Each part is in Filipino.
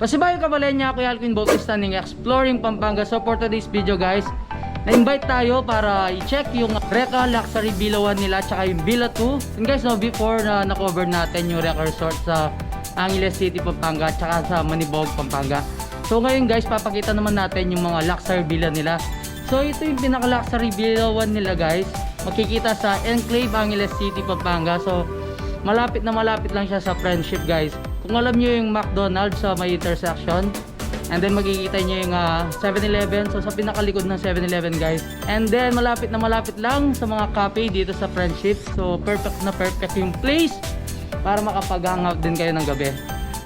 Pasibayo Kabalenya, Kuya Alquin Bautista ng Exploring Pampanga. So for today's video guys, na-invite tayo para i-check yung Reka Luxury Villa 1 nila tsaka yung Villa 2. And guys, no, before na na-cover natin yung Reka Resort sa Angeles City, Pampanga tsaka sa Manibog, Pampanga. So ngayon guys, papakita naman natin yung mga luxury villa nila. So ito yung pinaka-luxury Villa 1 nila guys. Makikita sa Enclave, Angeles City, Pampanga. So malapit na malapit lang siya sa Friendship guys. Kung alam nyo yung McDonald's sa may intersection, and then makikita nyo yung 7-Eleven. So sa pinakalikod ng 7-Eleven guys. And then malapit na malapit lang sa mga cafe dito sa Friendship. So perfect na perfect yung place para makapag-hangout din kayo ng gabi.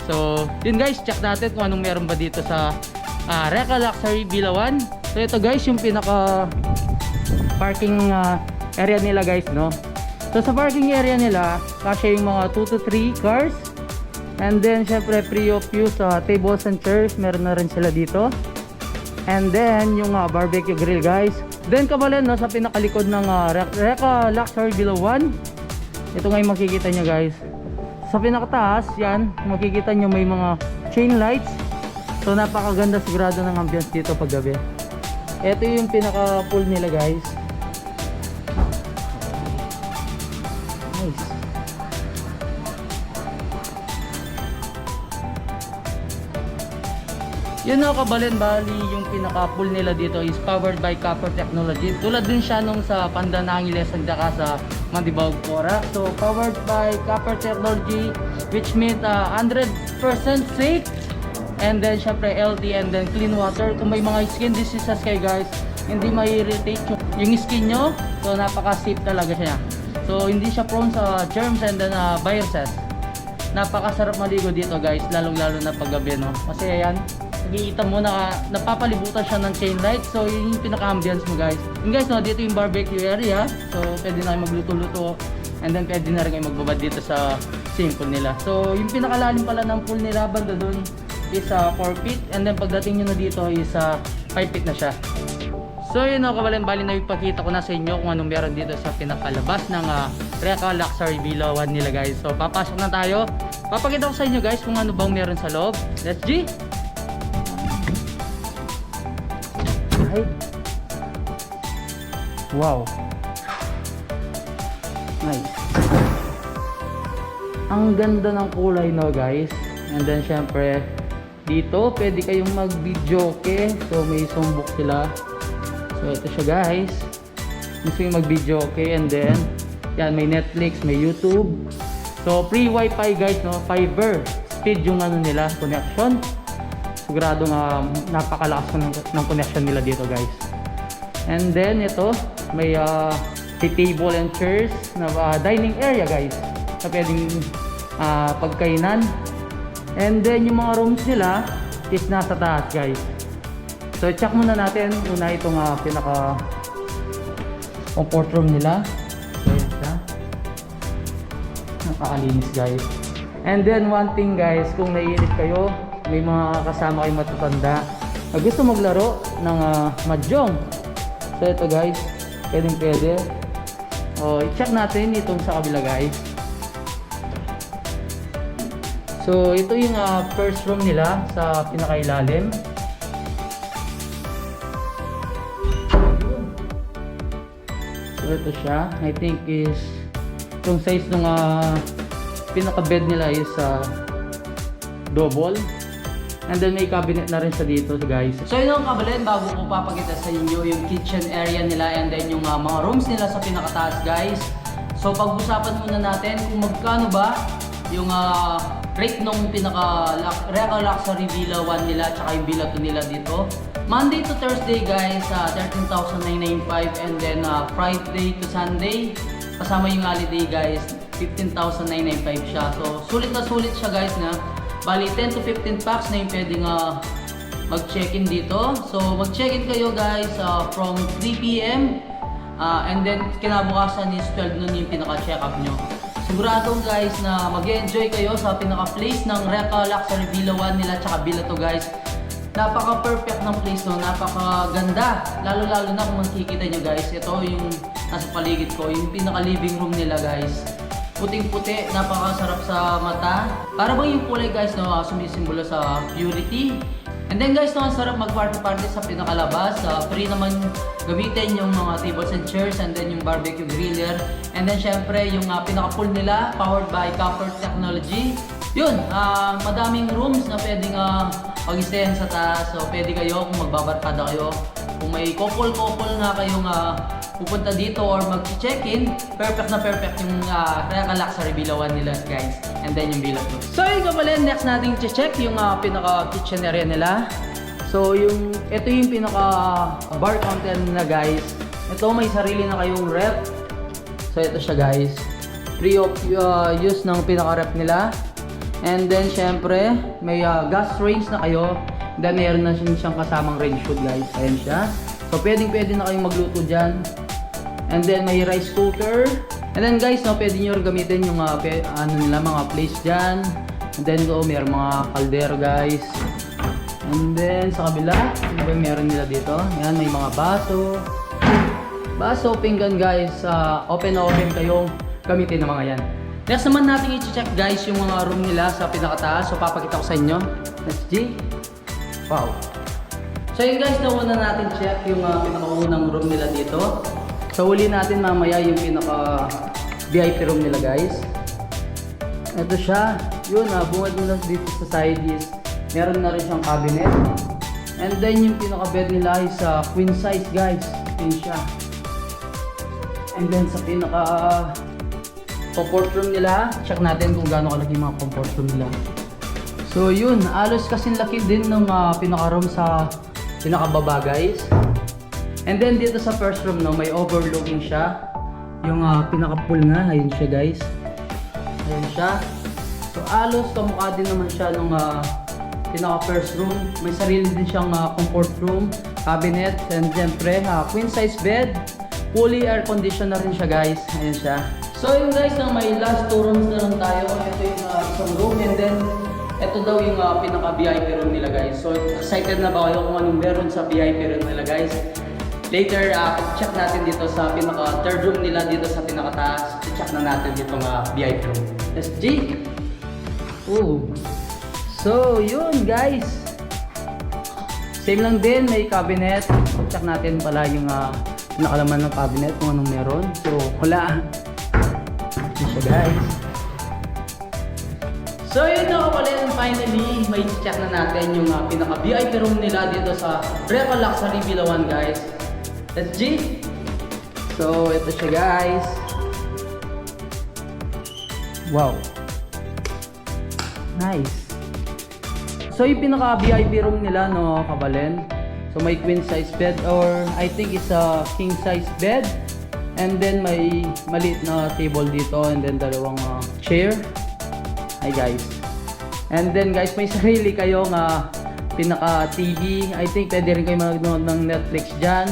So yun guys, check natin kung anong meron ba dito sa Reka Luxury Villa 1. So ito guys yung pinaka parking area nila guys, no. So sa parking area nila, kasi yung mga 2 to 3 cars. And then syempre free of use tables and chairs, meron na rin sila dito. And then yung barbecue grill guys. Then kabalen, no, sa pinakalikod ng Reka Luxury Villa 1. Ito nga yung makikita nyo guys. Sa pinakataas, yan, makikita nyo may mga chain lights. So napakaganda sigurado ng ambience dito pag gabi. Ito yung pinaka pool nila guys. Nice. Yun o kabalen, bali yung pinaka pool nila dito is powered by copper technology. Tulad din siya nung sa Pandan Angeles at saka sa Mandibaog Cora. So powered by copper technology, which means 100% safe. And then syempre LD and then clean water. Kung may mga skin diseases kayo guys, hindi ma-irritate yung skin nyo. So napaka safe talaga siya. So hindi siya prone sa germs and then viruses. Napakasarap maligo dito guys, lalong lalo na paggabi, no. Kasi ayan, nakikita mo na napapalibutan siya ng chain light. So yun yung pinaka-ambience mo guys. And guys, no, dito yung barbecue area. So pwede na kayo magluto-luto. And then pwede na rin kayo magbabad dito sa swimming pool nila. So yung pinakalalim pala ng pool nila banda dun is 4 feet. And then pagdating nyo na dito is 5 feet na siya. So yun o kabalen, bali na ipakita ko na sa inyo kung anong meron dito sa pinakalabas ng Reka Luxury Villa 1 nila guys. So papasok na tayo. Papakita ko sa inyo guys kung ano bang meron sa loob. Let's G! Wow, nice. Ang ganda ng kulay, no guys. And then syempre dito pwede kayong mag-videoke. So may sumbok sila. So ito siya guys, gusto yung mag-videoke. And then yan, may Netflix, may YouTube. So free wifi guys, no, fiber speed yung ano nila, connection. Siguradong napakalakas ng connection nila dito guys. And then ito, may table and chairs na dining area guys, na pwedeng pagkainan. And then yung mga rooms nila is nasa taas guys. So check muna natin una itong pinaka comfort room nila. So yan siya, napakalinis guys. And then one thing guys, kung naiinip kayo, may mga kasama kayong matatanda na gusto maglaro ng mahjong. So ito guys, pwedeng pwede. I-check natin itong sa kabila guys. So ito yung first room nila sa pinakailalim. So ito siya, I think is yung size ng pinaka bed nila is double. And then may cabinet na rin sa dito guys. So yun ang kabalen, bago ko papakita sa inyo yung kitchen area nila and then yung mga rooms nila sa pinakataas guys. So pag-usapan muna natin kung magkano ba yung rate nung pinaka Reka Luxury Villa 1 nila tsaka yung Villa 2 nila dito. Monday to Thursday guys, 13,995, and then Friday to Sunday kasama yung holiday guys, 15,995 siya. So sulit na sulit siya guys na. Bali 10 to 15 packs na yung pwedeng mag-check-in dito. So mag-check-in kayo guys from 3 PM and then kinabukasan is 12 noon yung pinaka-check-up nyo. Siguradong guys na mag-enjoy kayo sa pinaka-place ng Reka Luxury Villa 1 nila tsaka Villa 2 guys. Napaka-perfect ng place, no? Napakaganda. Lalo-lalo na kung makikita nyo guys. Ito yung nasa paligid ko, yung pinaka-living room nila guys. puting-puti, napakasarap sa mata. Para bang yung kulay guys, no, sumisimbolo sa purity. And then guys, no, ang sarap mag-party-party sa pinakalabas. Free naman gamitin yung mga tables and chairs, and then yung barbecue griller. And then syempre yung pinaka-pool nila, powered by Comfort Technology. Yun, madaming rooms na pwedeng pag-stayan sa taas. So pwede kayo kung magbabarkada kayo. Kung may couple-couple nga kayong pupunta dito or mag-check-in, perfect na perfect yung Reca Luxury Bilawan nila guys. And then yung Villa 2. So yun pala, next natin check yung pinaka-kitchen area nila. So ito yung pinaka-bar counter nila guys. Ito may sarili na kayong rep. So ito siya guys. Free of use ng pinaka-rep nila. And then syempre, may gas range na kayo. Then meron na siyang kasamang range food guys. Ayan siya. So pwede na kayong magluto dyan. And then may rice cooker. And then guys, no, pwede nyo gamitin yung mga place dyan. And then meron mga caldero guys. And then sa kabila, meron nila dito. Yan, may mga baso, pinggan guys. Open na open kayong gamitin ng mga yan. Next naman natin i-check guys yung mga room nila sa pinakataas. So papakita ko sa inyo. Let's see. Wow. So yun guys, nauna natin check yung pinakaunang room nila dito. So uli natin mamaya yung pinaka VIP room nila guys. Ito siya. Yun, bungad nila dito sa side is meron na rin siyang cabinet. And then yung pinaka bed nila is queen size guys. Yun siya. And then sa pinaka comfort room nila, check natin kung gaano kalaki yung mga comfort room nila. So yun, alos kasing laki din ng pinaka room sa pinakababa guys. And then dito sa first room, no, may overlooking siya. Yung pinaka-pool nga, ayun siya guys. Ayun siya. So alos kamukha din naman siya nung pinaka-first room. May sarili din siyang comfort room, cabinet, and syempre queen size bed. Fully air conditioned na rin siya guys. Ayun siya. So yun guys, may last 2 rooms na lang tayo. Ito yung isang room, and then ito daw yung pinaka-VIP room nila guys. So excited na ba kayo kung anong meron sa VIP room nila guys? Later, check natin dito sa pinaka-third room nila dito sa pinaka-taas. Check na natin dito VIP room. SG! Ooh. So yun guys. Same lang din, may cabinet. Check natin pala yung pinakalaman ng cabinet kung anong meron. So wala. Ito siya guys. So yun na pala, and finally, may check na natin yung pinaka-VIP room nila dito sa Reca Luxury Bilawan guys. Let's G! So ito siya guys. Wow. Nice. So yung pinaka-VIP room nila, no, kabalen. So may queen size bed, or I think it's a king size bed. And then may maliit na table dito, and then dalawang chair. Hi guys. And then guys, may sarili kayong pinaka-TV. I think pwede rin kayo manood ng Netflix dyan.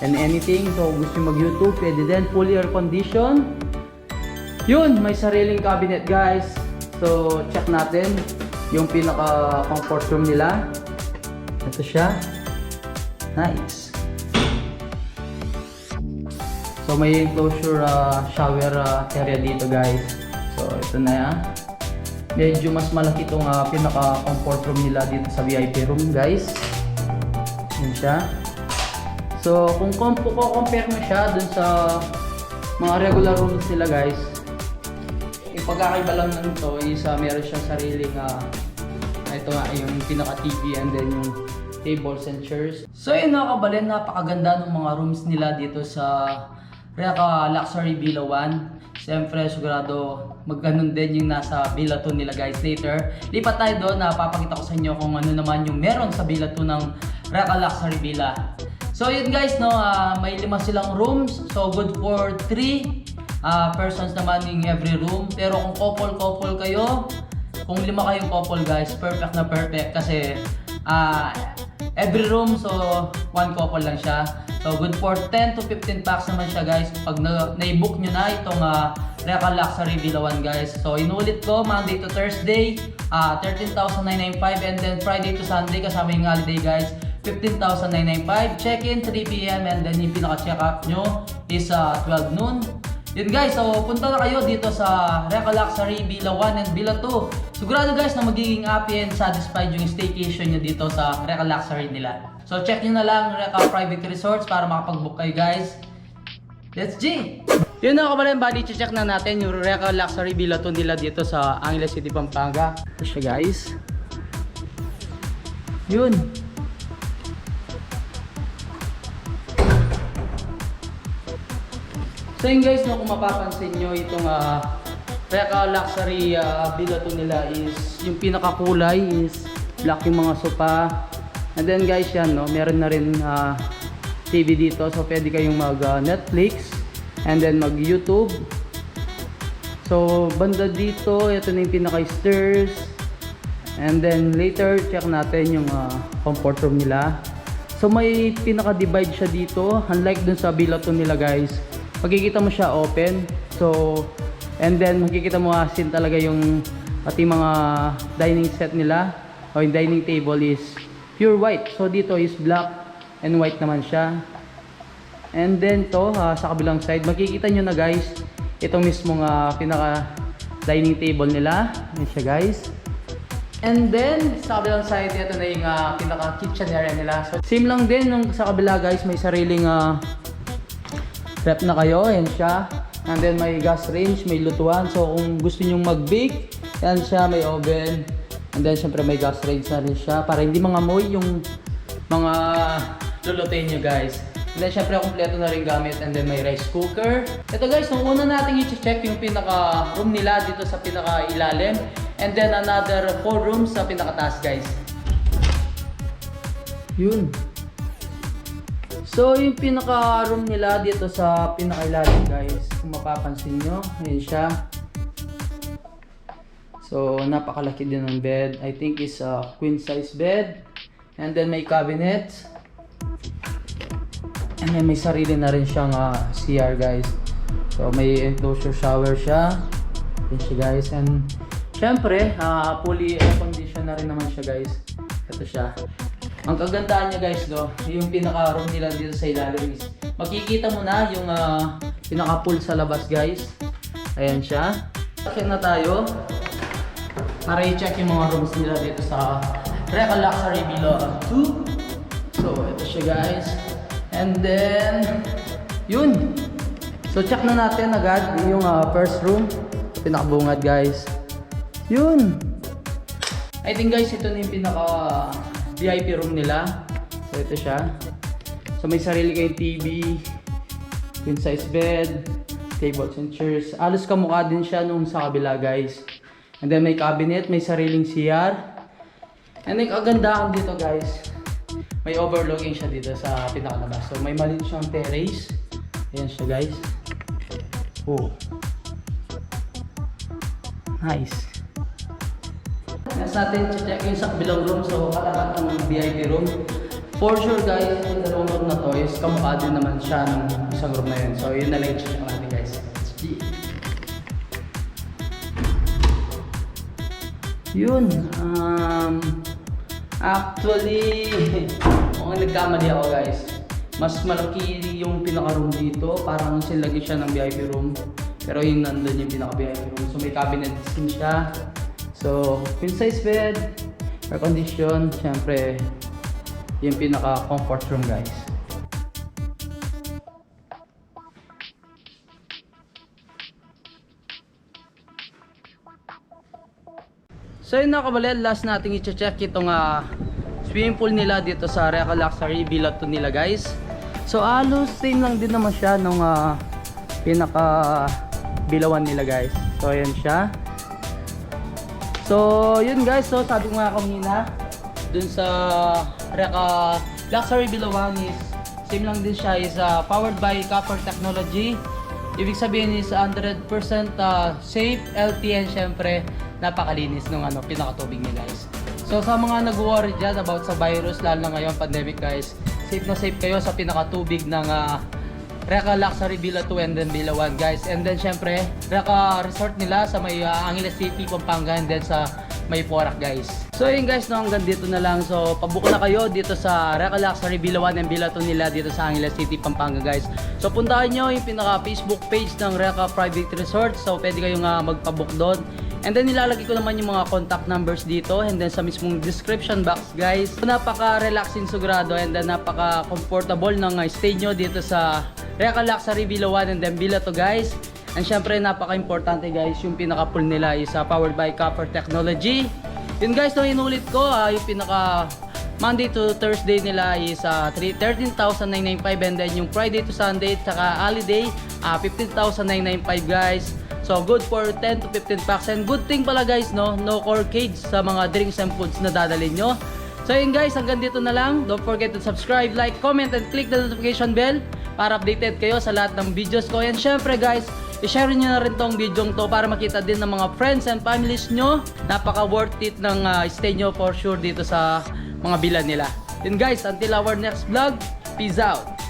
And anything. So gusto nyo mag-YouTube, pwede din. Fully air condition. Yun, may sariling cabinet guys. So check natin yung pinaka-comfort room nila. Ito siya. Nice. So may enclosure shower area dito guys. So ito na yan. Medyo mas malaki itong pinaka-comfort room nila dito sa VIP room guys. Yun siya. So kung compare mo siya dun sa mga regular rooms nila guys, yung pagkakaiba lang nito is meron siyang sariling ito nga yung pinaka-TV, and then yung tables and chairs. So yun mga kabalen, napakaganda ng mga rooms nila dito sa Reca Luxury Bilawan. Siyempre, sigurado magganon din yung nasa Villa 2 nila guys later. Lipat tayo doon, napapakita ko sa inyo kung ano naman yung meron sa Villa 2 ng Reca Luxury Villa. So yun guys, no, may 5 silang rooms. So good for 3 persons naman in every room. Pero kung couple kayo, kung 5 kayong couple guys, perfect na perfect. Kasi every room, so 1 couple lang siya. So good for 10 to 15 packs naman siya guys. Pag na-book nyo na itong Reca Luxury Bilawan guys. So inulit ko, Monday to Thursday, 13,995, and then Friday to Sunday kasama yung holiday guys, 15,995. Check-in 3 PM, and then yung pinaka-check out nyo is 12 noon. Yun guys, so punta na kayo dito sa Reka Luxury Villa 1 and Villa 2. Sigurado guys na magiging happy and satisfied yung staycation nyo dito sa Reka Luxury nila. So check nyo na lang Reka Private Resorts para makapag-book kayo guys. Let's G! Yun na kapala yung body, check na natin yung Reka Luxury Villa 2 nila dito sa Angeles City, Pampanga. Ito siya guys. Yun. So yun guys, no, kung mapapansin nyo, itong Reka Luxury Villa 2 nila is, yung pinakakulay is black yung mga sopa. And then guys, yan, no, meron na rin TV dito. So pwede kayong mag Netflix and then mag YouTube. So banda dito, ito na yung pinaka-stairs. And then later, check natin yung comfort room nila. So may pinaka-divide siya dito. Unlike dun sa Villa 2 nila guys, makikita mo siya open. So, and then makikita mo asin talaga yung pati mga dining set nila o yung dining table is pure white. So dito is black and white naman siya. And then to sa kabilang side, makikita nyo na guys, itong mismong pinaka dining table nila. Yan siya guys. And then sa kabilang side, ito na yung pinaka kitchen area nila. So same lang din nung sa kabila guys, may sariling rep na kayo, yan siya. And then may gas range, may lutuan. So kung gusto nyong mag-bake, yan siya, may oven. And then syempre may gas range na rin siya para hindi mangamoy yung mga lulutuin nyo guys. And then syempre kompleto na rin gamit. And then may rice cooker. Ito guys, nung una natin i-check yung pinaka room nila dito sa pinaka ilalim. And then another 4 rooms sa pinaka taas guys. Yun. So yung pinaka room nila dito sa pinakailalim guys, kung mapapansin nyo, yun siya. So napakalaki din ng bed. I think is a queen size bed. And then may cabinet. And then may sarili na rin siyang CR guys. So may enclosure shower siya. Yun siya guys. And syempre, fully air condition na rin naman siya guys. Ito siya. Ang kagandahan niya guys, no, yung pinaka-room nila dito sa ilalim is makikita mo na yung pinaka-pool sa labas guys. Ayan siya. Check na tayo para i-check yung mga rooms nila dito sa Reka Luxury Villa 2. So ito siya guys. And then yun. So check na natin agad yung first room. Pinaka-bungad guys. Yun. I think guys, ito na yung pinaka VIP room nila. So ito siya. So may sarili kayong TV, queen size bed, tables and chairs. Alos kamukha din siya nung sa kabila guys. And then may cabinet, may sariling CR. And then kagandahan dito guys, may overlooking siya dito sa pinakalabas. So may maliit siyang terrace. Ayan siya guys. Oh. Nice. Next natin check yung sa kabilang room. So katapat ng VIP room. For sure guys, yung dalawang room na to is kamukha din naman siya ng isang room na yun. So yun na lang check natin guys. Let's see. Yun. Actually, mukhang nagkamali ako guys. Mas malaki yung pinaka-room dito. Parang silagi siya ng VIP room. Pero yung nandun yung pinaka-VIP room. So may cabinet din siya. So, queen size bed, air condition, syempre yung pinaka comfort room guys. So yun na kabaled, last nating i-check itong swimming pool nila dito sa Reka Luxury Villa 2 nila guys. So halos same lang din naman siya nung pinaka Villa 1 nila guys. So ayan siya. So yun guys, so sabi ko nga kanina dun sa Reka Luxury Villa 1 is same lang din siya, is powered by copper technology. Ibig sabihin is 100% safe, healthy, and syempre napakalinis ng pinakatubig niya guys. So sa mga nag-worry dyan about sa virus, lalo na ngayon pandemic guys, safe na safe kayo sa pinakatubig ng Reka Luxury Villa 2 and then Villa 1 guys. And then syempre Reka Resort nila sa may Angeles City, Pampanga, and then sa may Porac guys. So yun guys, no, hanggang dito na lang. So pabook na kayo dito sa Reka Luxury Villa 1 and Villa 2 nila dito sa Angeles City, Pampanga guys. So puntahan nyo yung pinaka Facebook page ng Reka Private Resort. So pwede kayong magpabook doon. And then nilalagay ko naman yung mga contact numbers dito and then sa mismong description box guys. So, napaka-relaxing sigurado and then napaka-comfortable ng stay nyo dito sa Reka Luxury Villa 1 and then Villa 2 guys. And syempre napaka-importante guys, yung pinaka-pool nila is powered by copper technology. Yun guys, no, inulit ko, yung pinaka Monday to Thursday nila is 13,995 and then yung Friday to Sunday at saka holiday 15,995 guys. So good for 10 to 15 packs and good thing pala guys, no core cage sa mga drinks and foods na dadalhin nyo. So yun guys, hanggang dito na lang. Don't forget to subscribe, like, comment and click the notification bell para updated kayo sa lahat ng videos ko. And syempre guys, i-share nyo na rin tong video to para makita din ng mga friends and families nyo. Napaka worth it ng stay nyo for sure dito sa mga villa nila. Yun guys, until our next vlog, peace out!